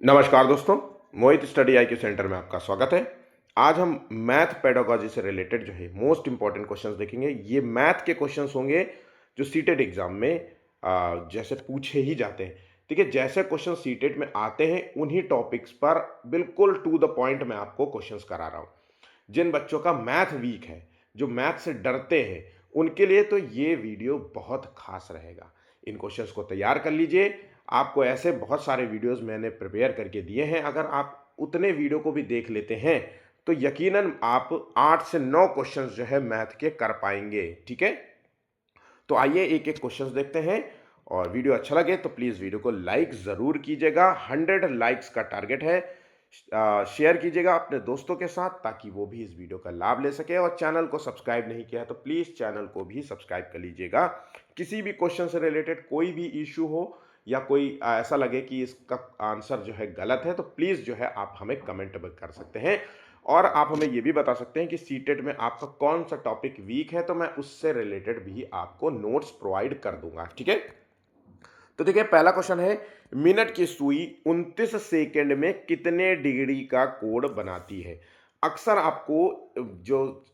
नमस्कार दोस्तों, मोहित study IQ centre में आपका स्वागत है। आज हम मैथ पेडागोजी से रिलेटेड जो है मोस्ट इंपॉर्टेंट क्वेश्चंस देखेंगे। ये मैथ के क्वेश्चंस होंगे जो सीटेट एग्जाम में जैसे पूछे ही जाते हैं। ठीक है, जैसे क्वेश्चन सीटेट में आते हैं उन्हीं टॉपिक्स पर बिल्कुल टू द पॉइंट मैं आपको क्वेश्चंस करा रहा हूँ। जिन बच्चों का मैथ वीक है, जो मैथ से डरते हैं, उनके लिए तो ये वीडियो बहुत खास रहेगा। इन क्वेश्चंस को तैयार कर लीजिए। आपको ऐसे बहुत सारे वीडियोस मैंने प्रिपेयर करके दिए हैं। अगर आप उतने वीडियो को भी देख लेते हैं तो यकीनन आप 8 से 9 क्वेश्चंस जो है मैथ के कर पाएंगे। ठीक है, तो आइए एक एक क्वेश्चंस देखते हैं। और वीडियो अच्छा लगे तो प्लीज़ वीडियो को लाइक ज़रूर कीजिएगा। 100 लाइक्स का टारगेट है। शेयर कीजिएगा अपने दोस्तों के साथ ताकि वो भी इस वीडियो का लाभ ले सके। और चैनल को सब्सक्राइब नहीं किया है तो प्लीज़ चैनल को भी सब्सक्राइब कर लीजिएगा। किसी भी क्वेश्चन से रिलेटेड कोई भी इशू हो या कोई ऐसा लगे कि इसका आंसर जो है गलत है तो प्लीज़ जो है आप हमें कमेंट कर सकते हैं। और आप हमें ये भी बता सकते हैं कि सीटेट में आपका कौन सा टॉपिक वीक है, तो मैं उससे रिलेटेड भी आपको नोट्स प्रोवाइड कर दूंगा। ठीक है, तो देखिए पहला क्वेश्चन है, मिनट की सुई 29 सेकंड में कितने डिग्री का कोण बनाती है। अक्सर आपको जो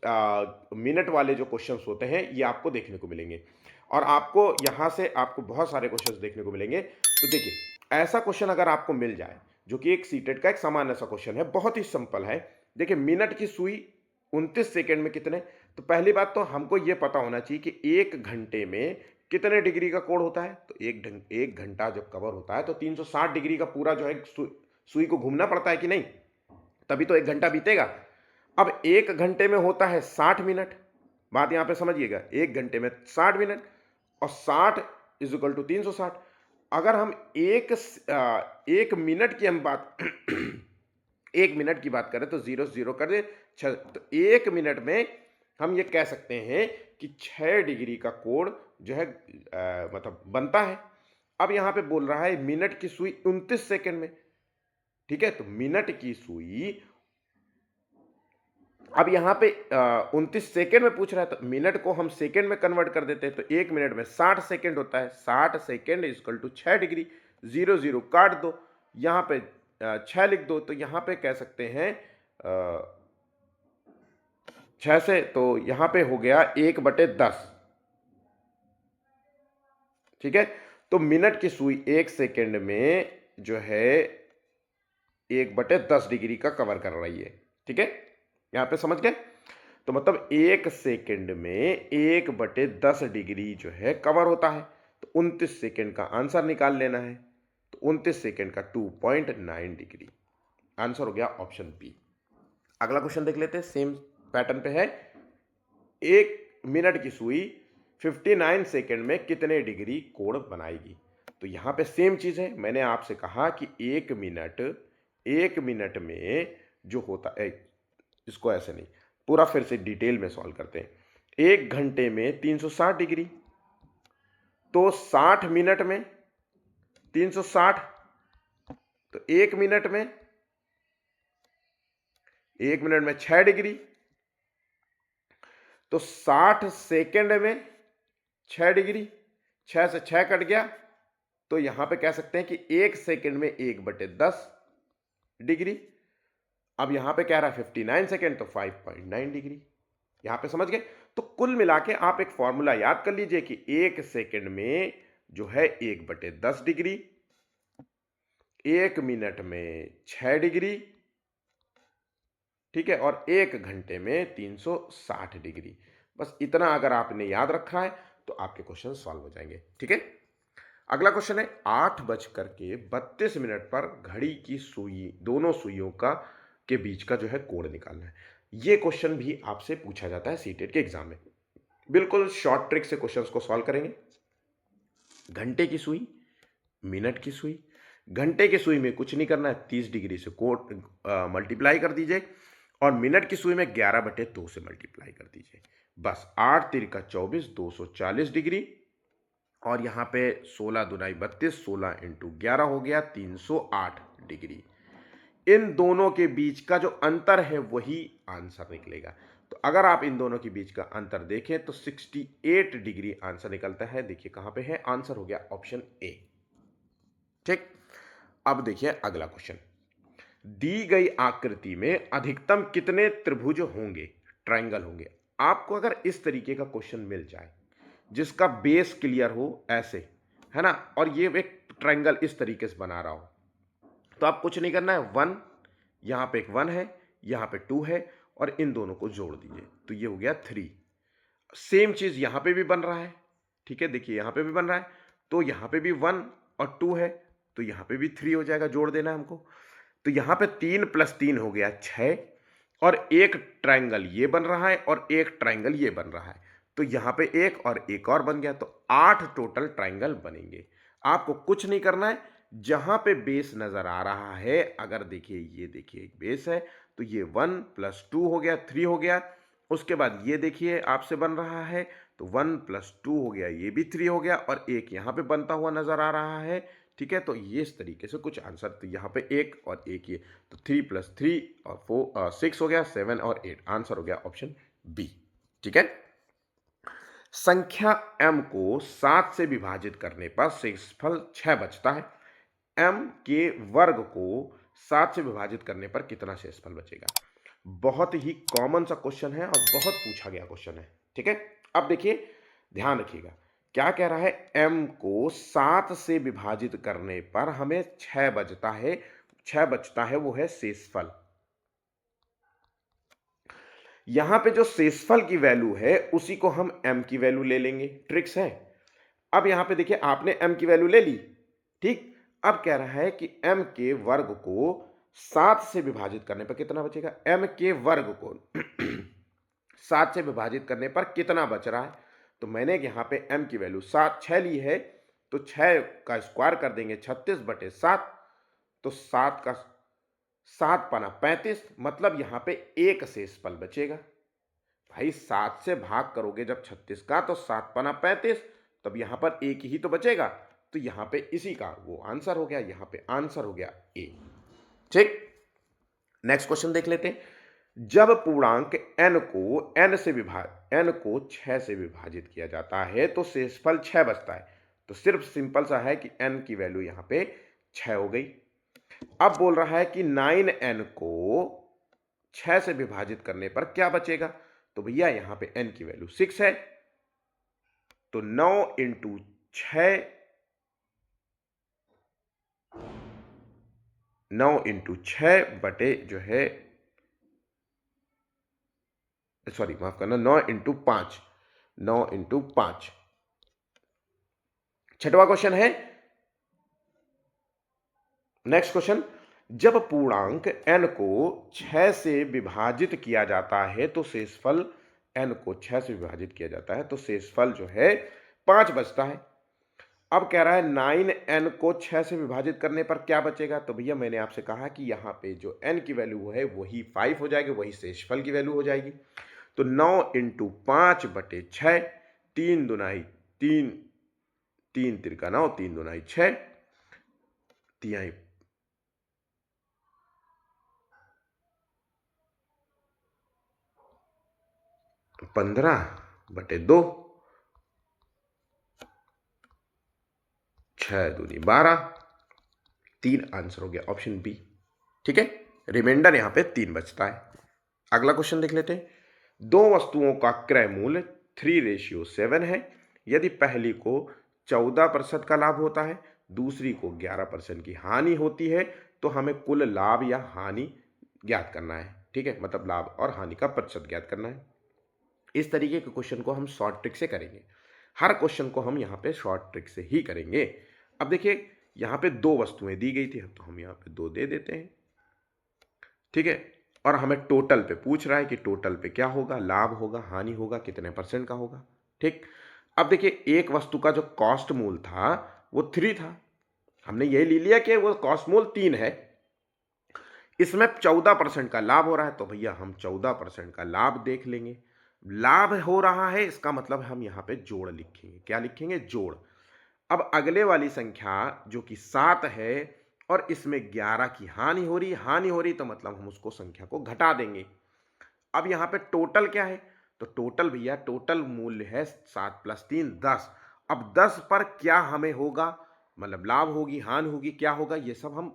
मिनट वाले जो क्वेश्चंस होते हैं ये आपको देखने को मिलेंगे और आपको यहाँ से आपको बहुत सारे क्वेश्चंस देखने को मिलेंगे। तो देखिए ऐसा क्वेश्चन अगर आपको मिल जाए जो कि एक सीटेट का एक सामान्य सा क्वेश्चन है, बहुत ही सिंपल है। देखिए मिनट की सुई 29 सेकंड में कितने, तो पहली बात तो हमको ये पता होना चाहिए कि एक घंटे में कितने डिग्री का कोण होता है। तो एक घंटा जब कवर होता है तो 360 डिग्री का पूरा जो है सुई को घूमना पड़ता है कि नहीं, तभी तो एक घंटा बीतेगा। अब एक घंटे में होता है 60 मिनट। बात यहां पे समझिएगा, एक घंटे में 60 मिनट और 60 इज इक्वल टू 360। अगर हम एक मिनट की हम बात एक मिनट की बात करें तो जीरो जीरो कर दे तो एक मिनट में हम ये कह सकते हैं कि 6 डिग्री का कोण जो है मतलब बनता है। अब यहां पे बोल रहा है मिनट की सुई 29 सेकंड में। ठीक है, तो मिनट की सुई अब यहां पे 29 सेकंड में पूछ रहा है तो मिनट को हम सेकंड में कन्वर्ट कर देते हैं। तो एक मिनट में 60 सेकंड होता है। 60 second equal to 6 degree. Zero zero काट दो, यहां पे 6 लिख दो, तो यहां पे कह सकते हैं 6 से, तो यहां पे हो गया 1/10। ठीक है, तो मिनट की सुई एक सेकंड में जो है 1/10 डिग्री का कवर कर रही है। ठीक है, यहां पे समझ गए। तो मतलब एक सेकंड में 1/10 डिग्री जो है कवर होता है। तो 29 सेकंड का आंसर निकाल लेना है। तो 29 सेकंड का 2.9 डिग्री आंसर हो गया ऑप्शन बी। अगला क्वेश्चन देख लेते हैं, सेम पैटर्न पे है। एक मिनट की सुई 59 सेकंड में कितने डिग्री कोण बनाएगी। तो यहां पे सेम चीज है। मैंने आपसे कहा कि एक मिनट में जो होता है, इसको ऐसे नहीं, पूरा फिर से डिटेल में सॉल्व करते हैं। एक घंटे में 360 डिग्री, तो 60 मिनट में 360, तो एक मिनट में 6 डिग्री, तो 60 सेकंड में 6 डिग्री, 6 से 6 कट गया, तो यहां पे कह सकते हैं कि एक सेकंड में 1/10 डिग्री। अब यहां पे कह रहा है 59 सेकंड, तो 5.9 डिग्री। यहां पे समझ गए। तो कुल मिला के आप एक फॉर्मूला याद कर लीजिए कि एक सेकंड में जो है 1/10 डिग्री, एक मिनट में 6 डिग्री, ठीक है, और एक घंटे में 360 डिग्री। बस इतना अगर आपने याद रखा है तो आपके क्वेश्चन सॉल्व हो जाएंगे। ठीक है, अगला क्वेश्चन है, 8:32 पर घड़ी की सुई, दोनों सुइयों का के बीच का जो है कोण निकालना है। ये क्वेश्चन भी आपसे पूछा जाता है सीटेट के एग्जाम में। बिल्कुल शॉर्ट ट्रिक से क्वेश्चंस को सॉल्व करेंगे। घंटे की सुई, मिनट की सुई। घंटे की सुई में कुछ नहीं करना है, 30 डिग्री से कोण मल्टीप्लाई कर दीजिए और मिनट की सुई में 11/2 से मल्टीप्लाई कर दीजिए। बस 8 तिरका 24, 240 डिग्री, और यहाँ पे 16 दुनाई 32, 16 इंटू 11 हो गया 308 डिग्री। इन दोनों के बीच का जो अंतर है वही आंसर निकलेगा। तो अगर आप इन दोनों के बीच का अंतर देखें तो 68 डिग्री आंसर निकलता है। देखिए कहां पे है, आंसर हो गया ऑप्शन ए। ठीक, अब देखिए अगला क्वेश्चन, दी गई आकृति में अधिकतम कितने त्रिभुज होंगे, ट्रायंगल होंगे। आपको अगर इस तरीके का क्वेश्चन मिल जाए जिसका बेस क्लियर हो ऐसे, है ना, और ये एक ट्रायंगल इस तरीके से बना रहा हो, तो आप कुछ नहीं करना है, वन, यहां पे एक वन है, यहां पे टू है, और इन दोनों को जोड़ दीजिए तो ये हो गया थ्री। सेम चीज यहां पे भी बन रहा है, ठीक है, देखिए यहां पे भी बन रहा है, तो यहां पे भी वन और टू है, तो यहां पे भी थ्री हो जाएगा, जोड़ देना है हमको। तो यहां पे 3 + 3 हो गया 6, और एक ट्रायंगल ये बन रहा है और एक ट्रायंगल ये बन रहा है, तो यहां पे एक और एक और बन गया, तो 8 टोटल ट्रायंगल बनेंगे। आपको कुछ नहीं करना है, जहां पे बेस नजर आ रहा है, अगर देखिए ये देखिए एक बेस है, तो ये 1 + 2 हो गया, 3 हो गया। उसके बाद ये देखिए आपसे बन रहा है, तो 1 + 2 हो गया, ये भी 3 हो गया, और एक यहां पे बनता हुआ नजर आ रहा है, ठीक है। तो ये इस तरीके से कुछ आंसर, तो यहाँ पे एक और एक ये, तो 3 + 3 और 6 हो गया, 7 और 8, आंसर हो गया ऑप्शन बी, ठीक है। संख्या m को 7 से विभाजित करने पर शेषफल 6 बचता है। m के वर्ग को 7 से विभाजित करने पर कितना शेषफल बचेगा। बहुत ही कॉमन सा क्वेश्चन है और बहुत पूछा गया क्वेश्चन है, ठीक है। अब देखिए, ध्यान रखिएगा, क्या कह रहा है, m को 7 से विभाजित करने पर हमें 6 बचता है, 6 बचता है, वो है शेषफल। यहां पे जो शेषफल की वैल्यू है उसी को हम m की वैल्यू ले लेंगे, ट्रिक्स है। अब यहां पे देखिए आपने m की वैल्यू ले ली, ठीक। अब कह रहा है कि m के वर्ग को 7 से विभाजित करने पर कितना बचेगा, m के वर्ग को 7 से विभाजित करने पर कितना बच रहा है। तो मैंने यहां पे m की वैल्यू 6 ली है, तो 6 का स्क्वायर कर देंगे 36/7, तो 7 का 7 पना 35, मतलब यहां पे एक शेषफल बचेगा। भाई 7 से भाग करोगे जब 36 का, तो 7 पना 35, तब यहां पर एक ही तो बचेगा, तो यहां पे इसी का वो आंसर हो गया, यहां पे आंसर हो गया ए, ठीक। नेक्स्ट क्वेश्चन देख लेते हैं। जब पूर्णांक n को 6 से विभाजित किया जाता है तो शेषफल 6 बचता है। तो सिर्फ सिंपल सा है कि n की वैल्यू यहां पे 6 हो गई। अब बोल रहा है कि 9n को 6 से विभाजित करने पर क्या बचेगा। तो भैया यहां पे n की वैल्यू 6 है, तो 9 × 6, 9 × 6 बटे जो है, सॉरी माफ करना, 9 × 5, 9 × 5। छठवां क्वेश्चन है, नेक्स्ट क्वेश्चन, जब पूर्णांक n को 6 से विभाजित किया जाता है तो शेषफल, n को 6 से विभाजित किया जाता है तो शेषफल जो है 5 बचता है। अब कह रहा है 9n को 6 से विभाजित करने पर क्या बचेगा। तो भैया मैंने आपसे कहा कि यहाँ पे जो n की वैल्यू है वही 5 हो जाएगी, वही शेषफल की वैल्यू हो जाएगी। तो 9 × 5/6, 3 दूनाई 3, 3 तिरका 9, 3 दूनाई 6, तिहाई 15/2, 6 दूनी 12, 3 आंसर हो गया ऑप्शन बी, ठीक है। रिमाइंडर यहां पे 3 बचता है। अगला क्वेश्चन देख लेते हैं। दो वस्तुओं का क्रय मूल्य 3:7 है। यदि पहली को 14% का लाभ होता है, दूसरी को 11% की हानि होती है, तो हमें कुल लाभ या हानि ज्ञात करना है, ठीक है, मतलब लाभ और हानि का प्रतिशत ज्ञात करना है। इस तरीके के क्वेश्चन को हम शॉर्ट ट्रिक से करेंगे। हर क्वेश्चन को हम यहाँ पे शॉर्ट ट्रिक से ही करेंगे। अब देखिए यहाँ पे दो वस्तुएं दी गई थी, तो हम यहाँ पे 2 दे देते हैं, ठीक है। और हमें टोटल पे पूछ रहा है कि टोटल पे क्या होगा, लाभ होगा, हानि होगा, कितने % का होगा, ठीक। अब देखिए एक वस्तु का जो कॉस्ट मूल था वो 3 था, हमने यही ले लिया कि वो कॉस्ट मूल 3 है। इसमें 14% का लाभ हो रहा है, तो भैया हम 14% का लाभ देख लेंगे। लाभ हो रहा है इसका मतलब हम यहाँ पे जोड़ लिखेंगे, क्या लिखेंगे, जोड़। अब अगले वाली संख्या जो कि 7 है और इसमें 11 की हानि हो रही, तो मतलब हम उसको संख्या को घटा देंगे। अब यहाँ पे टोटल क्या है, तो टोटल भैया टोटल मूल्य है 7 + 3 10। अब 10 पर क्या हमें होगा, मतलब लाभ होगी, हानि होगी, क्या होगा, ये सब हम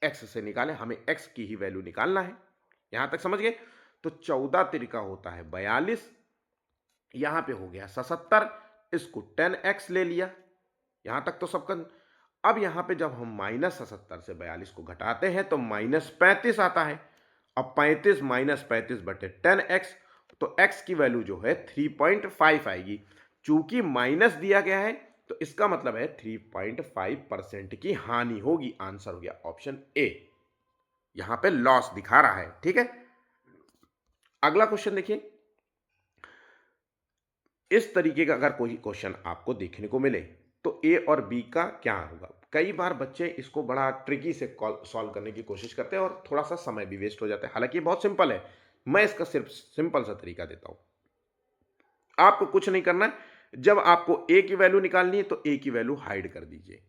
x से निकालें, हमें x की ही वैल्यू निकालना है। यहां तक समझ गए? तो 14 तिरिका होता है 42, यहां पे हो गया 77, इसको 10x ले लिया। यहां तक तो सबका। अब यहां पे जब हम -77 से 42 को घटाते हैं तो -35 आता है। अब 35 -35 बटे 10x, तो x की वैल्यू जो है 3.5 आएगी। चूंकि माइनस दिया गया है तो इसका मतलब है 3.5% की हानि होगी। आंसर हो गया ऑप्शन ए। यहां पे लॉस दिखा रहा है। ठीक है, अगला क्वेश्चन देखिए। इस तरीके का अगर कोई क्वेश्चन आपको देखने को मिले तो ए और बी का क्या होगा। कई बार बच्चे इसको बड़ा ट्रिकी से सॉल्व करने की कोशिश करते हैं और थोड़ा सा समय भी वेस्ट हो जाता है। हालांकि बहुत सिंपल है, मैं इसका सिर्फ सिंपल सा तरीका देता हूं। आपको कुछ नहीं करना है, जब आपको ए की वैल्यू निकालनी है तो ए की वैल्यू हाइड कर दीजिए।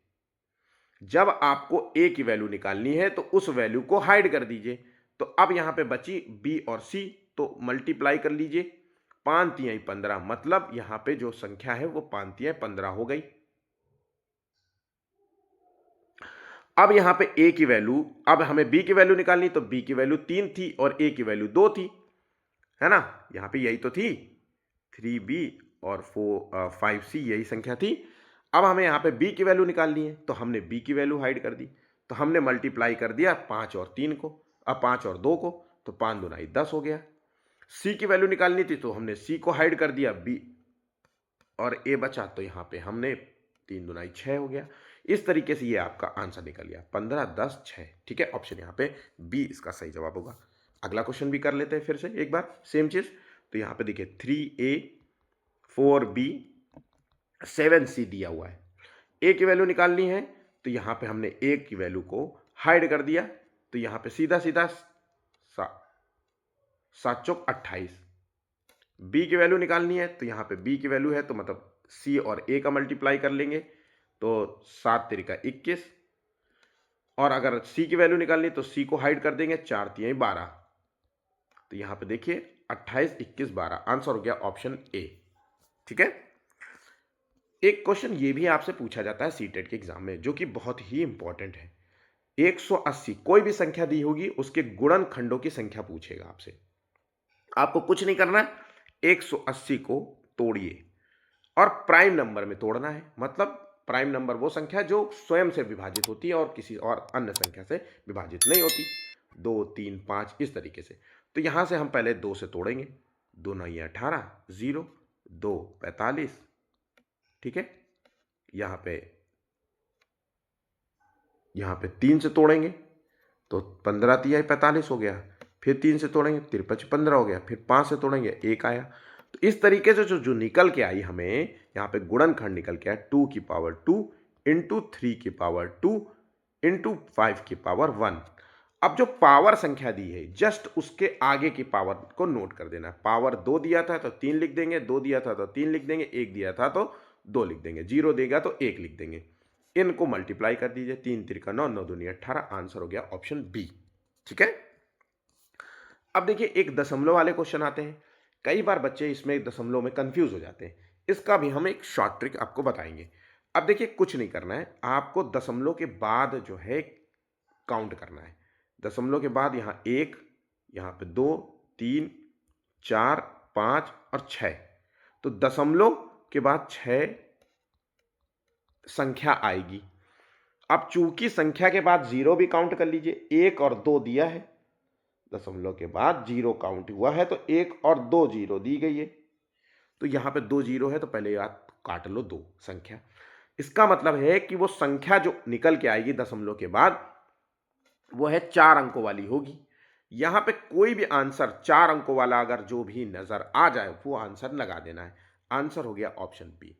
जब आपको ए की वैल्यू निकालनी है तो उस वैल्यू को हाइड कर दीजिए। तो अब यहां पे बची बी और सी, तो मल्टीप्लाई कर लीजिए। 5 तिहाई 15, मतलब यहां पे जो संख्या है वो 5 तिहाई 15 हो गई। अब यहां पे ए की वैल्यू, अब हमें बी की वैल्यू निकालनी, तो बी की वैल्यू 3 थी और ए की वैल्यू 2 थी, है ना। यहां पे यही तो थी, 3b और 5c, यही संख्या थी। अब हमें यहां पे b की वैल्यू निकालनी है, तो हमने b की वैल्यू हाइड कर दी। तो हमने मल्टीप्लाई कर दिया 5 और 3 को, अब 5 और 2 को, तो 5 दूना 10 हो गया। c की वैल्यू निकालनी थी तो हमने c को हाइड कर दिया, b और a बचा, तो यहां पे हमने 3 दूना 6 हो गया। इस तरीके से ये आपका आंसर निकल गया 15, 10, 6। ठीक है, ऑप्शन यहां पे बी इसका सही जवाब होगा। अगला क्वेश्चन भी कर लेते हैं फिर से एक बार सेम चीज। तो यहां पे देखिए 3a 4b 7c दिया हुआ है। ए की वैल्यू निकालनी है, तो यहां पे हमने ए की वैल्यू को हाइड कर दिया, तो यहां पे सीधा सीधा 7 चौक 28। बी की वैल्यू निकालनी है, तो यहां पे बी की वैल्यू है तो मतलब सी और ए का मल्टीप्लाई कर लेंगे, तो 7 तिरिका 21। और अगर सी की वैल्यू निकालनी तो सी को हाइड कर देंगे, 4 तिहाई 12। तो यहां पे देखिए 28, 21, 12, आंसर हो गया ऑप्शन ए। ठीक है, एक क्वेश्चन ये भी आपसे पूछा जाता है सीटेट के एग्जाम में, जो कि बहुत ही इंपॉर्टेंट है। 180 कोई भी संख्या दी होगी उसके गुणनखंडों की संख्या पूछेगा आपसे। आपको कुछ नहीं करना है, 180 को तोड़िए और प्राइम नंबर में तोड़ना है। मतलब प्राइम नंबर वो संख्या जो स्वयं से विभाजित होती है और किसी और अन्य संख्या से विभाजित नहीं होती। 2, 3, 5 इस तरीके से। तो यहां से हम पहले 2 से तोड़ेंगे, 2 9 18, 0, 2 45। ठीक है, यहां पे 3 से तोड़ेंगे तो 15 तिहाई 45 हो गया। फिर 3 से तोड़ेंगे 53 15 हो गया। फिर 5 से तोड़ेंगे 1 आया। तो इस तरीके से जो निकल के आई हमें यहाँ पे गुणनखंड निकल के आया 2 की पावर 2 इंटू 3 की पावर 2 इंटू 5 की पावर 1। अब जो पावर संख्या दी है जस्ट उसके आगे की पावर को नोट कर देना। पावर 2 दिया था तो 3 लिख देंगे, 2 दिया था तो 3 लिख देंगे, 1 दिया था तो 2 लिख देंगे, 0 देगा तो 1 लिख देंगे। इनको मल्टीप्लाई कर दीजिए, 3 तिरिका 9, 9 दूनी 18, आंसर हो गया ऑप्शन बी। ठीक है, अब देखिए एक दशमलव वाले क्वेश्चन आते हैं। कई बार बच्चे इसमें दशमलव में कंफ्यूज हो जाते हैं, इसका भी हम एक शॉर्ट ट्रिक आपको बताएंगे। अब देखिए कुछ नहीं करना है, आपको दशमलव के बाद जो है काउंट करना है। दशमलव के बाद यहाँ 1, यहाँ पे 2, 3, 4, 5 और 6। तो दशमलव के बाद 6 संख्या आएगी। अब चूंकि संख्या के बाद 0 भी काउंट कर लीजिए, 1 और 2 दिया है, दशमलव के बाद 0 काउंट हुआ है तो 1 और 2 0 दी गई है। तो यहां पे 2 0 है तो पहले आप काट लो 2 संख्या। इसका मतलब है कि वो संख्या जो निकल के आएगी दशमलव के बाद वो है 4 अंकों वाली होगी। यहां पे कोई भी आंसर 4 अंकों वाला अगर जो भी नजर आ जाए वो आंसर लगा देना है। आंसर हो गया ऑप्शन बी।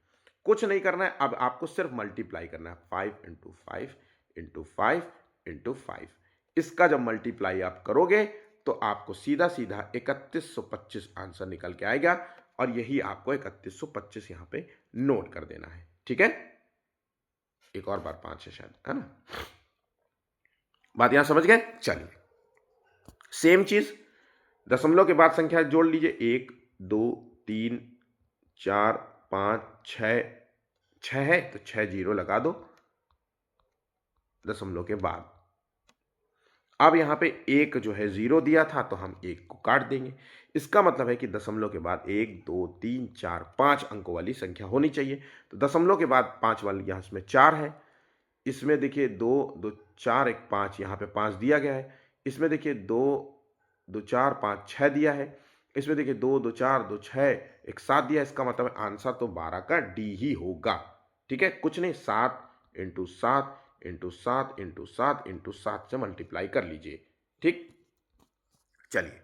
कुछ नहीं करना है, अब आपको सिर्फ मल्टीप्लाई करना है, 5 इंटू 5 इंटू 5 इंटू 5। इसका जब मल्टीप्लाई आप करोगे तो आपको सीधा सीधा 3125 आंसर निकल के आएगा और यही आपको 3125 यहां पे नोट कर देना है। ठीक है, एक और बार 5 है शायद, है ना। बात यहां समझ गए। चलिए सेम चीज दशमलव के बाद संख्या जोड़ लीजिए, 1 2 3 4 5 6, 6 है तो 6 0 लगा दो दशमलव के बाद। अब यहाँ पे एक जो है जीरो दिया था तो हम एक को काट देंगे। इसका मतलब है कि दशमलव के बाद 1 2 3 4 5 अंकों वाली संख्या होनी चाहिए। तो दशमलव के बाद 5 वाली यहाँ इसमें 4 है। इसमें देखिए 2 2 4 1 5 यहाँ पे 5 दिया गया है। इसमें देखिए 2 2 4 5 6 दिया है। इसमें देखिए 2 2 4 2 6 1 7 दिया है। इसका मतलब आंसर तो 12 का डी ही होगा। ठीक है, कुछ नहीं, 7 इंटू 7 इंटू 7 इंटू 7 इंटू 7 से मल्टीप्लाई कर लीजिए। ठीक, चलिए,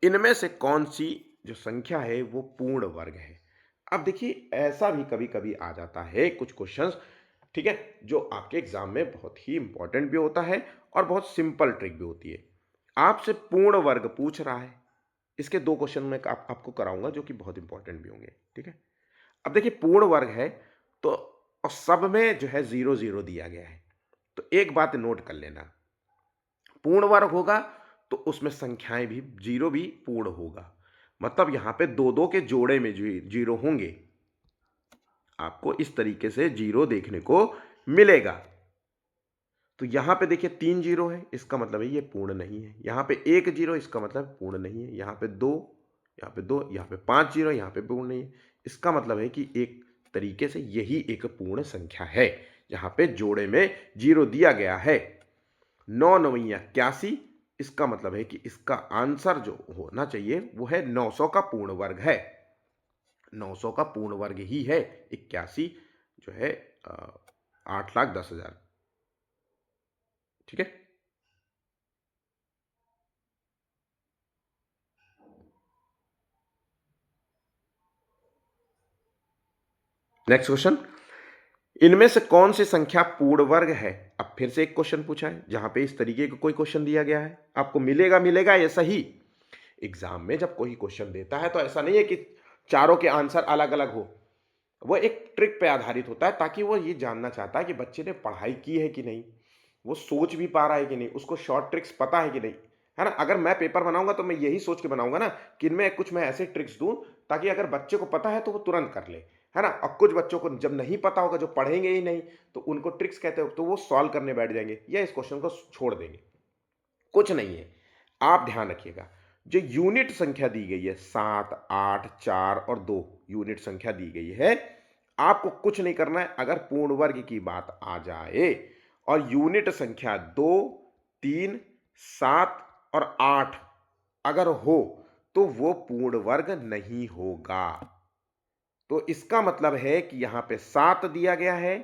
इनमें से कौन सी जो संख्या है वो पूर्ण वर्ग है। अब देखिए, ऐसा भी कभी कभी आ जाता है कुछ क्वेश्चंस, ठीक है, जो आपके एग्जाम में बहुत ही इंपॉर्टेंट भी होता है और बहुत सिंपल ट्रिक भी होती है। आपसे पूर्ण वर्ग पूछ रहा है, इसके दो क्वेश्चन मैं आपको कराऊंगा जो कि बहुत इंपॉर्टेंट भी होंगे। ठीक है, अब देखिए पूर्ण वर्ग है तो और सब में जो है जीरो जीरो दिया गया है। तो एक बात नोट कर लेना, पूर्ण वर्ग होगा तो उसमें संख्याएं भी जीरो भी पूर्ण होगा। मतलब यहां पे दो दो के जोड़े में जीरो होंगे। आपको इस तरीके से जीरो देखने को मिलेगा। तो यहां पे देखिए 3 जीरो है, इसका मतलब है ये पूर्ण नहीं है। यहां पे 1 जीरो, इसका मतलब पूर्ण नहीं है। यहां पे 2, यहां पे 2, यहां पे 5 जीरो, यहां पे पूर्ण नहीं है। इसका मतलब है कि एक तरीके से यही एक पूर्ण संख्या है जहां पे जोड़े में जीरो दिया गया है। 9 9 81, इसका मतलब है कि इसका आंसर जो होना चाहिए वो है 900 का पूर्ण वर्ग है। 900 का पूर्ण वर्ग ही है 81, जो है 8,10,000। ठीक है, नेक्स्ट क्वेश्चन, इनमें से कौन सी संख्या पूर्ण वर्ग है। अब फिर से एक क्वेश्चन पूछा है जहां पे इस तरीके का कोई क्वेश्चन दिया गया है। आपको मिलेगा मिलेगा ऐसा ही एग्जाम में जब कोई क्वेश्चन देता है तो ऐसा नहीं है कि चारों के आंसर अलग अलग हो। वो एक ट्रिक पे आधारित होता है ताकि वो ये जानना चाहता है कि बच्चे ने पढ़ाई की है कि नहीं, वो सोच भी पा रहा है कि नहीं, उसको शॉर्ट ट्रिक्स पता है कि नहीं। है ना, अगर मैं पेपर बनाऊंगा तो मैं यही सोच के बनाऊंगा ना कि इनमें कुछ मैं ऐसे ट्रिक्स दूं ताकि अगर बच्चे को पता है तो वो तुरंत कर ले। है ना, और कुछ बच्चों को जब नहीं पता होगा, जो पढ़ेंगे ही नहीं, तो उनको ट्रिक्स कहते हो तो वो सॉल्व करने बैठ जाएंगे या इस क्वेश्चन को छोड़ देंगे। कुछ नहीं है, आप ध्यान रखिएगा। जो यूनिट संख्या दी गई है 7 8 4 और 2 यूनिट संख्या दी गई है, आपको कुछ नहीं करना है। अगर पूर्ण वर्ग की बात आ जाए और यूनिट संख्या 2 3 7 और 8 अगर हो तो वो पूर्ण वर्ग नहीं होगा। तो इसका मतलब है कि यहां पे 7 दिया गया है,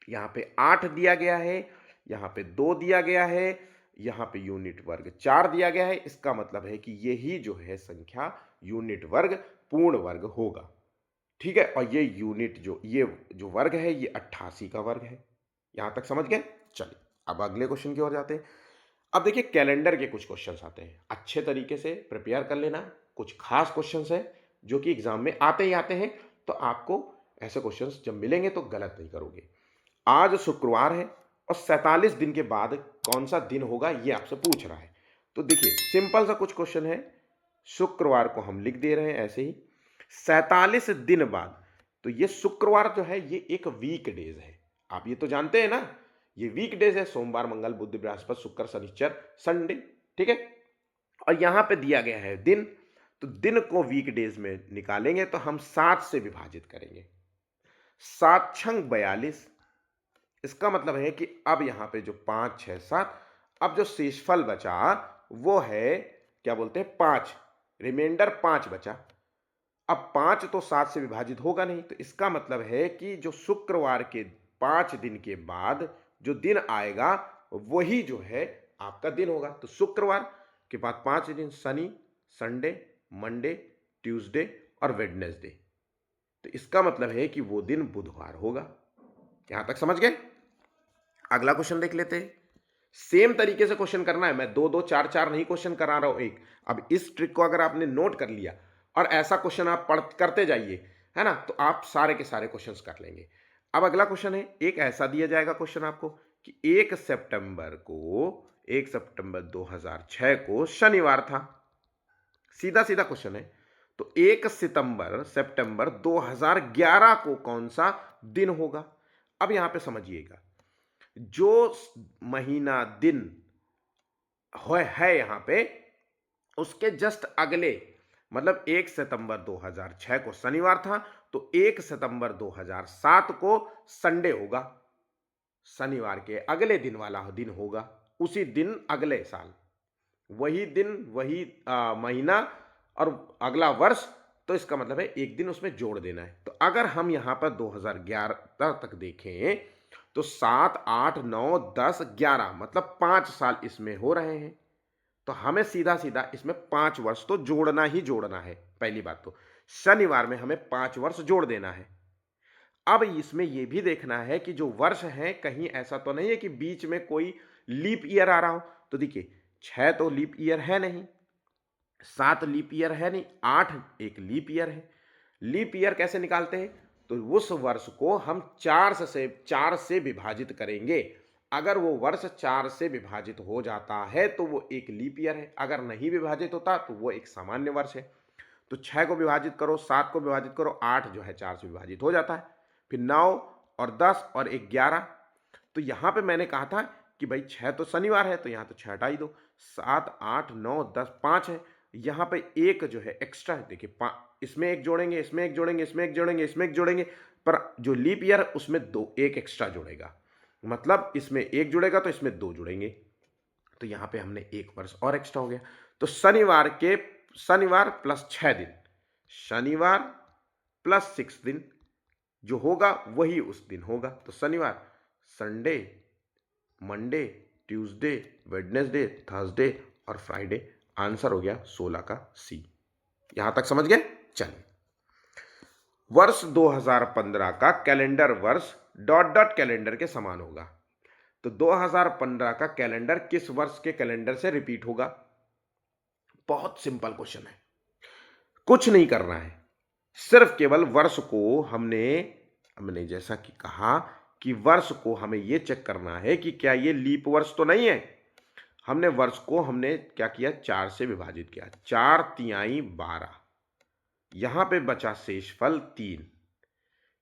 यहां पे 8 दिया गया है, यहां पे 2 दिया गया है, यहां पे यूनिट वर्ग 4 दिया गया है। इसका मतलब है कि यही जो है संख्या यूनिट वर्ग पूर्ण वर्ग होगा। ठीक है, और ये जो वर्ग है ये 88 का वर्ग है। यहां तक समझ गए। चलिए, अब अगले क्वेश्चन की ओर जाते हैं। अब देखिए, कैलेंडर के कुछ क्वेश्चंस आते हैं, अच्छे तरीके से प्रिपेयर कर लेना। कुछ खास क्वेश्चंस है जो कि एग्जाम में आते ही आते हैं, तो आपको ऐसे क्वेश्चंस जब मिलेंगे तो गलत नहीं करोगे। आज शुक्रवार है और 47 दिन के बाद कौन सा दिन होगा ये आपसे पूछ रहा है। तो देखिए, सिंपल सा कुछ क्वेश्चन है। शुक्रवार को हम लिख दे रहे हैं ऐसे ही, 47 दिन बाद। तो ये शुक्रवार जो है ये एक वीक डेज है, आप ये तो जानते हैं ना। ये वीक डेज है, सोमवार मंगल बुध बृहस्पति शुक्र शनिचर संडे। ठीक है, और यहां पे दिया गया है दिन। तो दिन को वीक डेज में निकालेंगे तो हम 7 से विभाजित करेंगे। 7 छंग 42। इसका मतलब है कि अब यहां पे जो 5 6 7, अब जो शेषफल बचा वो है, क्या बोलते हैं, 5। रिमाइंडर 5 बचा। अब 5 तो 7 से विभाजित होगा नहीं, तो इसका मतलब है कि जो शुक्रवार के 5 दिन के बाद जो दिन आएगा वही जो है आपका दिन होगा। तो शुक्रवार के बाद 5 दिन, शनि संडे मंडे ट्यूसडे और वेडनेसडे। तो इसका मतलब है कि वो दिन बुधवार होगा। यहां तक समझ गए। अगला क्वेश्चन देख लेते हैं। सेम तरीके से क्वेश्चन करना है, मैं 2 2 4 4 नहीं क्वेश्चन करा रहा हूं एक। अब इस ट्रिक को अगर आपने नोट कर लिया और ऐसा क्वेश्चन आप पढ़ करते जाइए, है ना, तो आप सारे के सारे क्वेश्चंस कर लेंगे। अब अगला क्वेश्चन है, एक ऐसा दिया जाएगा क्वेश्चन आपको कि 1 सितंबर 2006 को शनिवार था। सीधा सीधा क्वेश्चन है। तो 1 सितंबर 2011 को कौन सा दिन होगा। अब यहां पे समझिएगा, जो महीना दिन है यहाँ पे, उसके जस्ट अगले, मतलब 1 सितंबर 2006 को शनिवार था, तो 1 सितंबर 2007 को संडे होगा, शनिवार के अगले दिन वाला दिन होगा, उसी दिन अगले साल, वही दिन, वही महीना और अगला वर्ष। तो इसका मतलब है एक दिन उसमें जोड़ देना है। तो अगर हम यहाँ पर 2011 तक देखें तो 7, 8, 9, 10, 11 मतलब 5 साल इसमें हो रहे हैं। तो हमें सीधा सीधा इसमें 5 वर्ष तो जोड़ना ही जोड़ना है। पहली बात तो शनिवार में हमें 5 वर्ष जोड़ देना है। अब इसमें यह भी देखना है कि जो वर्ष है कहीं ऐसा तो नहीं है कि बीच में कोई लीप ईयर आ रहा हो। तो देखिए 6 तो लीप ईयर है नहीं, 7 लीप ईयर है नहीं, 8 एक लीप ईयर है। लीप ईयर कैसे निकालते हैं? तो उस वर्ष को हम 4 से विभाजित करेंगे। अगर वो वर्ष 4 से विभाजित हो जाता है तो वो एक लीप ईयर है, अगर नहीं विभाजित होता तो वो एक सामान्य वर्ष है। तो 6 को विभाजित करो, 7 को विभाजित करो, 8 जो है 4 से विभाजित हो जाता है, फिर 9 और 10 और 11। तो यहाँ पे मैंने कहा था कि भाई 6 तो शनिवार है, तो यहाँ तो 6 हटा ही दो, 7, 8, 9, 10, 5 है। यहाँ पे एक जो है एक्स्ट्रा है, देखिए इसमें एक जोड़ेंगे, इसमें एक जोड़ेंगे, इसमें एक जोड़ेंगे, इसमें एक जोड़ेंगे, पर जो लीप ईयर उसमें एक एक्स्ट्रा जुड़ेगा, मतलब इसमें एक जुड़ेगा तो इसमें 2 जुड़ेंगे। तो यहाँ पे हमने एक वर्ष और एक्स्ट्रा हो गया। तो शनिवार प्लस 6 दिन, शनिवार प्लस 6 दिन जो होगा वही उस दिन होगा। तो शनिवार, Sunday, Monday, Tuesday, Wednesday, Thursday और फ्राइडे। आंसर हो गया 16 का सी। यहां तक समझ गए? चलिए, वर्ष 2015 का कैलेंडर वर्ष डॉट डॉट कैलेंडर के समान होगा। तो 2015 का कैलेंडर किस वर्ष के कैलेंडर से रिपीट होगा? बहुत सिंपल क्वेश्चन है, कुछ नहीं करना है, सिर्फ केवल वर्ष को हमने जैसा कि कहा कि वर्ष को हमें यह चेक करना है कि क्या ये लीप वर्ष तो नहीं है। हमने वर्ष को क्या किया, 4 से विभाजित किया, 4 तिहाई 12, यहां पे बचा शेषफल 3,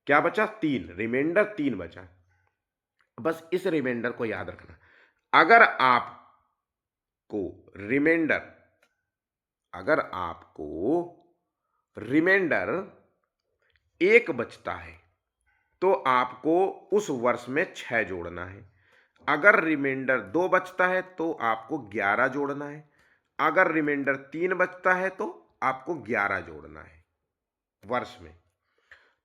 क्या बचा? 3, रिमाइंडर 3 बचा। बस इस रिमाइंडर को याद रखना। अगर आपको रिमाइंडर 1 बचता है तो आपको उस वर्ष में 6 जोड़ना है। अगर रिमाइंडर 2 बचता है तो आपको 11 जोड़ना है। अगर रिमाइंडर 3 बचता है तो आपको 11 जोड़ना है वर्ष में।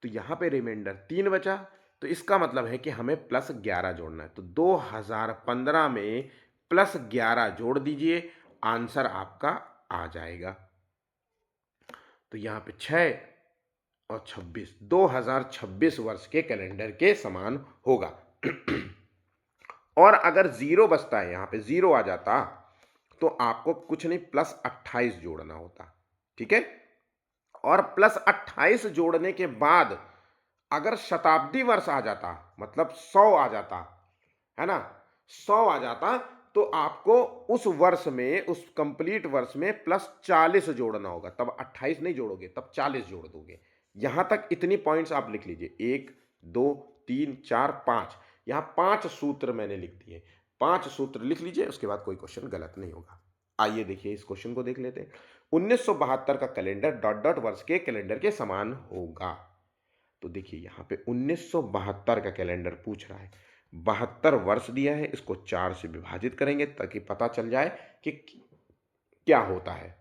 तो यहां पे रिमाइंडर 3 बचा, तो इसका मतलब है कि हमें प्लस 11 जोड़ना है। तो 2015 में प्लस 11 जोड़ दीजिए, आंसर आपका आ जाएगा। तो यहां पे 6 और 26, 2026 वर्ष के कैलेंडर के समान होगा। और अगर 0 बचता है, यहां पे 0 आ जाता तो आपको कुछ नहीं, प्लस 28 जोड़ना होता। ठीक है, और प्लस 28 जोड़ने के बाद अगर शताब्दी वर्ष आ जाता, मतलब 100 आ जाता है ना, 100 आ जाता, तो आपको उस वर्ष में, उस कंप्लीट वर्ष में प्लस 40 जोड़ना होगा। तब 28 नहीं जोड़ोगे, तब 40 जोड़ दोगे। यहां तक इतनी पॉइंट्स आप लिख लीजिए, 1, 2, 3, 4, 5, यहां 5 सूत्र मैंने लिख दिए। 5 सूत्र लिख लीजिए, उसके बाद कोई क्वेश्चन गलत नहीं होगा। आइए देखिए, इस क्वेश्चन को देख लेते हैं। 1972 का कैलेंडर डॉट डॉट वर्ष के कैलेंडर के समान होगा। तो देखिए यहां पे 1972 का कैलेंडर पूछ रहा है, 72 वर्ष दिया है, इसको 4 से विभाजित करेंगे ताकि पता चल जाए कि क्या होता है।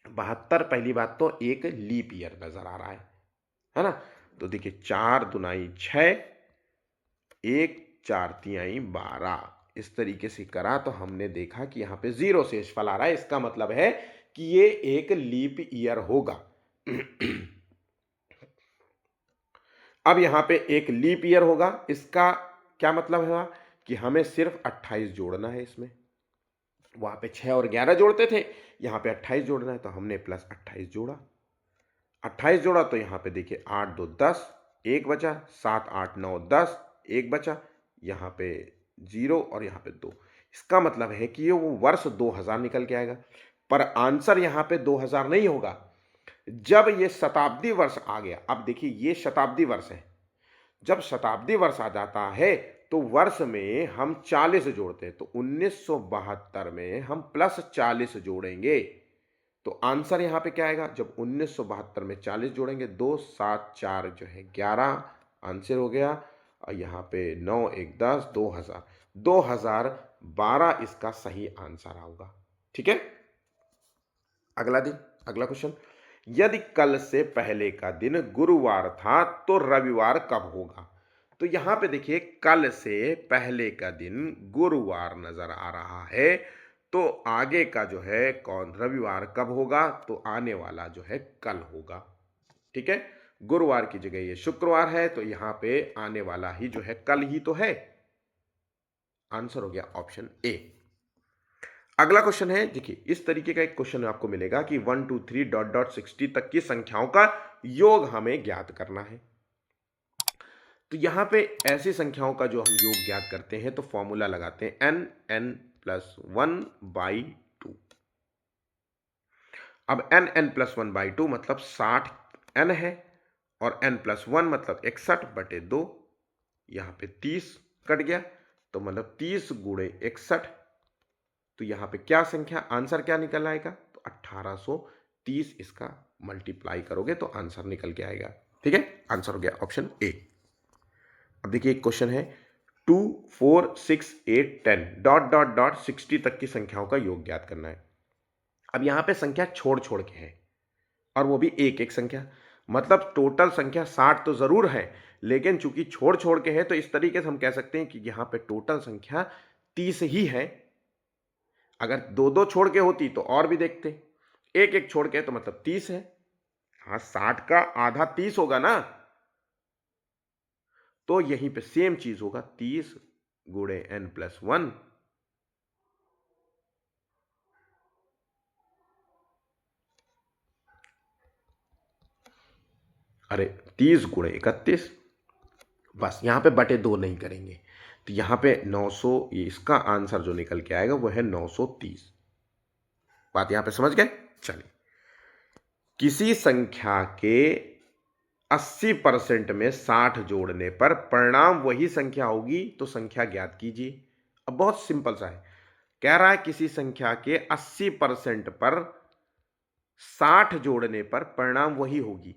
72, पहली बात तो एक लीप ईयर नजर आ रहा है ना। तो देखिए 4 दुनाई 6, 1, 4 तिहाई 12, इस तरीके से करा तो हमने देखा कि यहाँ पे 0 शेषफल आ रहा है। इसका मतलब है कि ये एक लीप ईयर होगा। अब यहाँ पे एक लीप ईयर होगा, इसका क्या मतलब है कि हमें सिर्फ 28 जोड़ना है इसमें। वहां पे 6 और 11 जोड़ते थे, यहाँ पे 28 जोड़ना है, तो हमने प्लस 28 जोड़ा। 28 जोड़ा तो यहाँ पे देखिए 8, 2, 10, 1 बचा, 7, 8, 9, 10, 1 बचा, यहाँ पे 0 और यहाँ पे 2। इसका मतलब है कि ये वो वर्ष 2000 निकल के आएगा। पर आंसर यहाँ पे 2000 नहीं होगा, जब ये शताब्दी वर्ष आ गया। अब देखिए ये शताब्दी वर्ष है, जब शताब्दी वर्ष आ जाता है तो वर्ष में हम 40 जोड़ते हैं, तो 1972 में हम +40 जोड़ेंगे। तो आंसर यहाँ पे क्या आएगा, जब 1972 में 40 जोड़ेंगे, 2 7 4 जो है 11, आंसर हो गया। और यहाँ पे 9 1 10, 2000, 2012 इसका सही आंसर आऊगा। ठीक है, अगला क्वेश्चन, यदि कल से पहले का दिन गुरुवार था तो रविवार कब होगा। तो यहां पे देखिए, कल से पहले का दिन गुरुवार नजर आ रहा है, तो आगे का जो है कौन, रविवार कब होगा, तो आने वाला जो है कल होगा। ठीक है, गुरुवार की जगह ये शुक्रवार है, तो यहां पे आने वाला ही जो है कल ही तो है। आंसर हो गया ऑप्शन ए। अगला क्वेश्चन है, देखिए इस तरीके का एक क्वेश्चन आपको मिलेगा कि 1 2 3 डॉट डॉट 60 तक की संख्याओं का योग हमें ज्ञात करना है। तो यहां पे ऐसी संख्याओं का जो हम योग ज्ञात करते हैं तो फॉर्मूला लगाते हैं n+1/2। अब n+1/2 मतलब 60n है, और n+1 मतलब 61/2, यहां पे 30 कट गया, तो मतलब 30 गुणे 61, तो यहां पे क्या संख्या, आंसर क्या निकल आएगा, तो 1830 इसका मल्टीप्लाई करोगे तो आंसर निकल के आएगा। ठीक है, आंसर हो गया ऑप्शन ए। अब देखिए एक क्वेश्चन है, 2 4 6 8 10 डॉट डॉट डॉट 60 तक की संख्याओं का योग ज्ञात करना है। अब यहां पे संख्या छोड़ छोड़ के है, और वो भी एक एक संख्या, मतलब टोटल संख्या 60 तो जरूर है, लेकिन चूंकि छोड़ छोड़ के है तो इस तरीके से हम कह सकते हैं कि यहां पे टोटल संख्या 30 ही है। अगर दो दो छोड़ के होती तो और भी देखते, एक एक छोड़ के तो मतलब 30 है। हाँ, 60 का आधा 30 होगा ना, तो यहीं पे सेम चीज होगा, 30 गुणे n+1, अरे 30 गुणे 31, बस यहां पे बटे 2 नहीं करेंगे, तो यहां पे 900, ये इसका आंसर जो निकल के आएगा वो है 930। बात यहां पे समझ गए। चलिए, किसी संख्या के 80% में 60 जोड़ने पर परिणाम वही संख्या होगी, तो संख्या ज्ञात कीजिए। अब बहुत सिंपल सा है, कह रहा है किसी संख्या के 80% पर 60 जोड़ने पर परिणाम वही होगी,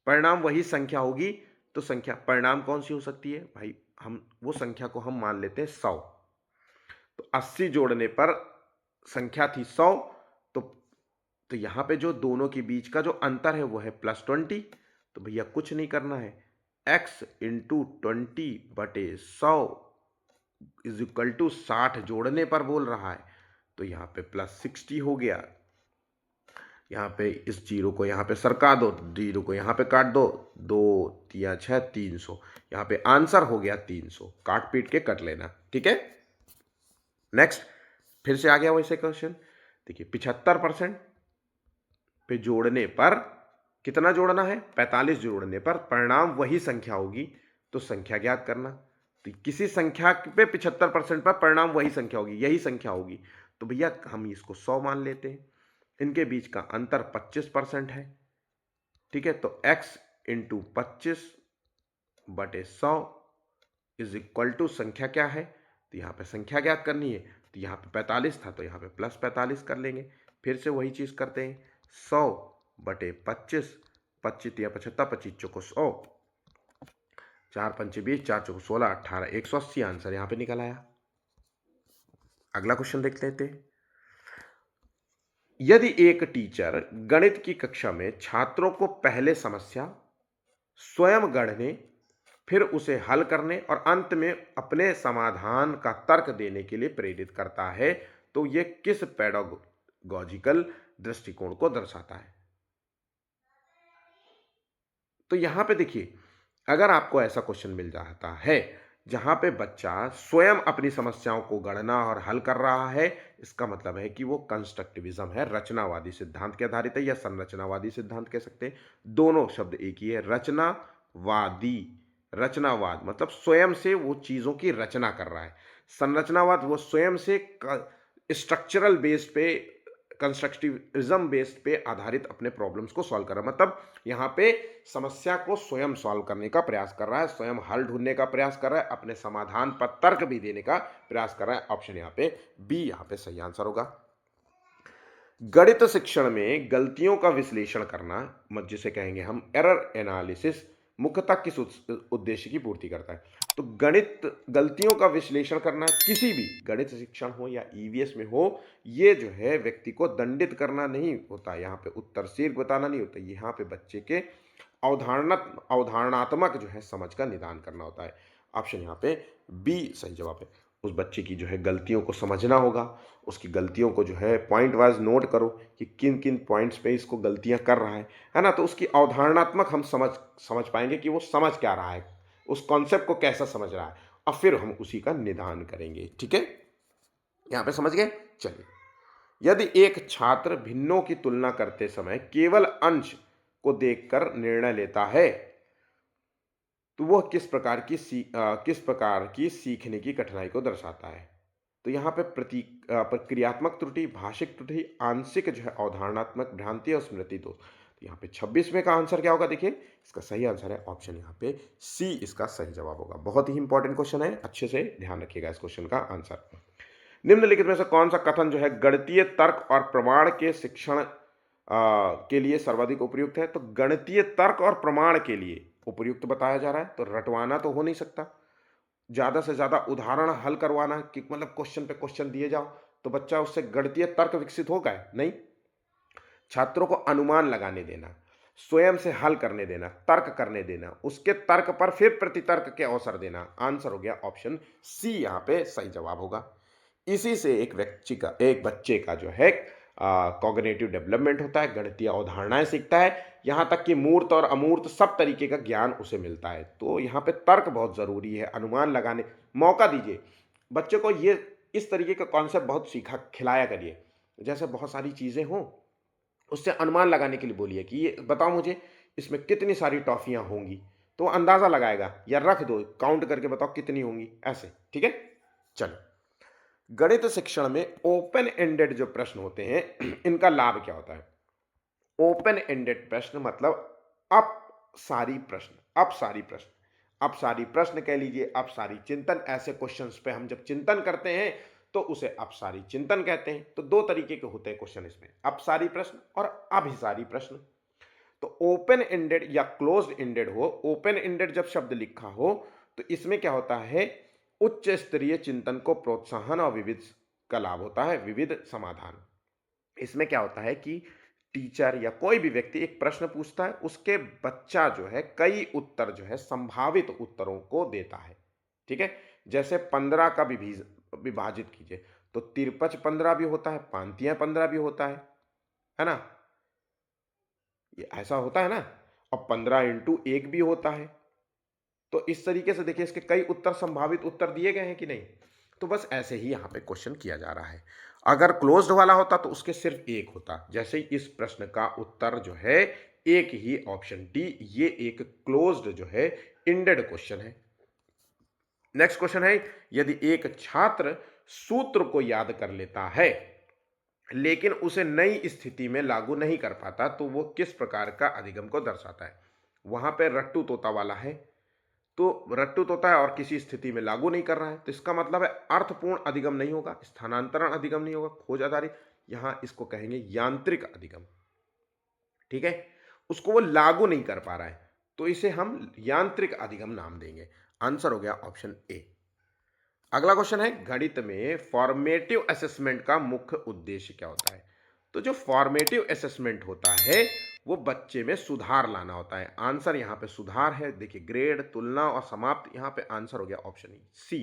परिणाम वही संख्या होगी, तो संख्या परिणाम कौन सी हो सकती है भाई, हम वो संख्या को हम मान लेते हैं 100। तो 80 जोड़ने पर संख्या थी 100, तो यहां पे जो दोनों के बीच का जो अंतर है वो है +20। तो भैया कुछ नहीं करना है, x into 20/100 is equal to 60 जोड़ने पर बोल रहा है, तो यहाँ पे +60 हो गया। यहाँ पे इस जीरो को यहाँ पे सरका दो, जीरो को यहाँ पे काट दो, 2 3 6 300, यहाँ पे आंसर हो गया 300, काट पीट के कर लेना। ठीक है, नेक्स्ट, फिर से आ गया वैसे क्वेश्चन। देखिए 75% पे जोड़ने पर कितना जोड़ना है, 45 जोड़ने पर परिणाम वही संख्या होगी, तो संख्या ज्ञात करना। तो किसी संख्या पे 75% पर परिणाम वही संख्या होगी, यही संख्या होगी, तो भैया हम इसको 100 मान लेते हैं। इनके बीच का अंतर 25% है। ठीक है, तो x into 25/100 is equal to संख्या क्या है, तो यहाँ पे संख्या ज्ञात करनी है, तो यहाँ पे 45 था तो यहाँ पे +45 कर लेंगे। फिर से वही चीज करते हैं, 100/25, 25 या 75, 25 चौको 100, 4 पंचे 20, 4 चौको 16, 18, 180 आंसर यहाँ पे निकल आया। अगला क्वेश्चन देख लेते हैं। यदि एक टीचर गणित की कक्षा में छात्रों को पहले समस्या स्वयं गढ़ने, फिर उसे हल करने और अंत में अपने समाधान का तर्क देने के लिए प्रेरित करता है, तो यह किस पेडागोजिकल दृष्टिकोण को दर्शाता है। तो यहां पे देखिए, अगर आपको ऐसा क्वेश्चन मिल जाता है जहां पे बच्चा स्वयं अपनी समस्याओं को गढ़ना और हल कर रहा है, इसका मतलब है कि वो कंस्ट्रक्टिविज्म है, रचनावादी सिद्धांत के आधारित है, या संरचनावादी सिद्धांत कह सकते हैं। दोनों शब्द एक ही है, रचनावादी, रचनावाद मतलब स्वयं से वो चीजों की रचना कर रहा है, संरचनावाद वो स्वयं से स्ट्रक्चरल बेस पे कंस्ट्रक्टिविज्म बेस्ड पे आधारित अपने प्रॉब्लम्स को सॉल्व कर रहा है। मतलब यहाँ पे समस्या को स्वयं सॉल्व करने का प्रयास कर रहा है, स्वयं हल ढूंढने का प्रयास कर रहा है, अपने समाधान पर तर्क भी देने का प्रयास कर रहा है। ऑप्शन यहाँ पे बी यहाँ पे सही आंसर होगा। गणित शिक्षण में गलतियों का विश्लेषण करना, जिसे कहेंगे हम एरर एनालिसिस, मुख्यतः किस उद्देश्य की पूर्ति करता है? तो गणित गलतियों का विश्लेषण करना किसी भी गणित शिक्षण हो या ईवीएस में हो, ये जो है व्यक्ति को दंडित करना नहीं होता, यहाँ पे उत्तर शीर्ष बताना नहीं होता, यहाँ पे बच्चे के अवधारणात्मक जो है समझ का निदान करना होता है। ऑप्शन यहाँ पे बी सही जवाब है। उस बच्चे की जो है गलतियों को समझना होगा, उसकी गलतियों को जो है पॉइंट वाइज नोट करो कि किन किन पॉइंट्स पे इसको गलतियां कर रहा है ना। तो उसकी अवधारणात्मक हम समझ पाएंगे कि वो समझ क्या रहा है, उस कॉन्सेप्ट को कैसा समझ रहा है, और फिर हम उसी का निदान करेंगे। ठीक है, यहाँ पे समझ गए। चलिए, यदि एक छात्र भिन्नों की तुलना करते समय केवल अंश को देखकर निर्णय लेता है, तो वह किस प्रकार की सीखने की कठिनाई को दर्शाता है? तो यहाँ पे प्रक्रियात्मक त्रुटि, भाषिक त्रुटि, आंशिक जो है अवधारणात्मक भ्रांति और स्मृति दोष। तो यहाँ पे 26वें का आंसर क्या होगा? देखिए, इसका सही आंसर है ऑप्शन यहाँ पे सी, इसका सही जवाब होगा। बहुत ही इंपॉर्टेंट क्वेश्चन है, अच्छे से ध्यान रखिएगा इस क्वेश्चन का आंसर। निम्नलिखित में से कौन सा कथन जो है गणितीय तर्क और प्रमाण के शिक्षण के लिए सर्वाधिक उपयुक्त है? तो गणितीय तर्क और प्रमाण के लिए उपयुक्त बताया जा रहा है, तो रटवाना तो हो नहीं सकता, ज्यादा से ज्यादा उदाहरण हल करवाना कि मतलब क्वेश्चन पे क्वेश्चन दिए जाओ तो बच्चा उससे गणितीय तर्क विकसित होगा नहीं। छात्रों को अनुमान लगाने देना, स्वयं से हल करने देना, तर्क करने देना, उसके तर्क पर फिर प्रतितर्क के अवसर देना। आंसर हो गया ऑप्शन सी, यहाँ पे सही जवाब होगा। इसी से एक बच्चे का जो है कॉग्निटिव डेवलपमेंट होता है, गणितीय अवधारणाएं सीखता है, यहां तक कि मूर्त और अमूर्त सब तरीके का ज्ञान उसे मिलता है। तो यहाँ पे तर्क बहुत जरूरी है, अनुमान लगाने मौका दीजिए बच्चे को, ये इस तरीके का कॉन्सेप्ट बहुत सीखा खिलाया करिए। जैसे बहुत सारी चीजें हों, उससे अनुमान लगाने के लिए बोलिए कि ये बताओ मुझे इसमें कितनी सारी टॉफियां होंगी, तो वो अंदाजा लगाएगा, या रख दो काउंट करके बताओ कितनी होंगी, ऐसे। ठीक है, चलो, गणित शिक्षण में ओपन एंडेड जो प्रश्न होते हैं इनका लाभ क्या होता है? ओपन एंडेड प्रश्न मतलब अपसारी प्रश्न, अपसारी प्रश्न कह लीजिए, अपसारी चिंतन, ऐसे क्वेश्चंस पे हम जब चिंतन करते हैं तो उसे अपसारी चिंतन कहते हैं। तो दो तरीके के होते हैं क्वेश्चन इसमें, अपसारी प्रश्न और अभिसारी प्रश्न। तो ओपन एंडेड या क्लोज्ड एंडेड हो, ओपन एंडेड जब शब्द लिखा हो तो इसमें क्या होता है, उच्च स्तरीय चिंतन को प्रोत्साहन और विविध का लाभ होता है, विविध समाधान। इसमें क्या होता है कि टीचर या कोई भी व्यक्ति एक प्रश्न पूछता है, उसके बच्चा जो है कई उत्तर जो है संभावित उत्तरों को देता है। ठीक है, जैसे 15 का विभाजित कीजिए तो तिरपच 15 भी होता है, पांतियां 15 भी होता है ना, ये ऐसा होता है ना, और 15 इंटू 1 भी होता है। तो इस तरीके से देखिए इसके कई उत्तर संभावित उत्तर दिए गए हैं कि नहीं। तो बस ऐसे ही यहाँ पे क्वेश्चन किया जा रहा है। अगर क्लोज्ड वाला होता तो उसके सिर्फ एक होता, जैसे इस प्रश्न का उत्तर जो है एक ही, ऑप्शन डी, ये एक क्लोज्ड जो है इंडेड क्वेश्चन है। नेक्स्ट क्वेश्चन है, यदि एक छात्र सूत्र को याद कर लेता है लेकिन उसे नई स्थिति में लागू नहीं कर पाता, तो वो किस प्रकार का अधिगम को दर्शाता है? वहां पे रट्टू तोता वाला है, तो रट्टू तोता है और किसी स्थिति में लागू नहीं कर रहा है, तो इसका मतलब है अर्थपूर्ण अधिगम नहीं होगा, स्थानांतरण अधिगम नहीं होगा, खोज आधारित, यहां इसको कहेंगे यांत्रिक अधिगम। ठीक है, उसको वो लागू नहीं कर पा रहा है तो इसे हम यांत्रिक अधिगम नाम देंगे। आंसर हो गया ऑप्शन ए। अगला क्वेश्चन है, गणित में फॉर्मेटिव असेसमेंट का मुख्य उद्देश्य क्या होता है? तो जो फॉर्मेटिव असेसमेंट होता है वो बच्चे में सुधार लाना होता है। आंसर यहाँ पे सुधार है, देखिए ग्रेड, तुलना और समाप्त, यहाँ पे आंसर हो गया ऑप्शन सी,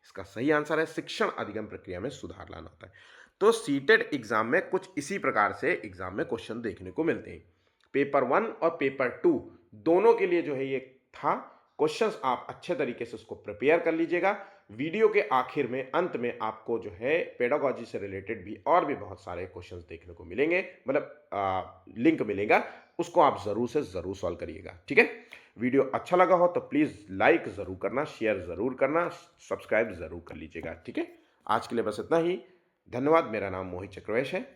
इसका सही आंसर है शिक्षण अधिगम प्रक्रिया में सुधार लाना होता है। तो सीटेड एग्जाम में कुछ इसी प्रकार से एग्जाम में क्वेश्चन देखने को मिलते हैं। पेपर 1 और पेपर 2 दोनों के लिए जो है ये था क्वेश्चंस, आप अच्छे तरीके से उसको प्रिपेयर कर लीजिएगा। वीडियो के आखिर में, अंत में आपको जो है पेडागोजी से रिलेटेड भी और भी बहुत सारे क्वेश्चंस देखने को मिलेंगे, मतलब लिंक मिलेगा, उसको आप जरूर से जरूर सॉल्व करिएगा। ठीक है, वीडियो अच्छा लगा हो तो प्लीज लाइक जरूर करना, शेयर जरूर करना, सब्सक्राइब जरूर कर लीजिएगा। ठीक है, आज के लिए बस इतना ही, धन्यवाद। मेरा नाम मोहित चक्रवेश है।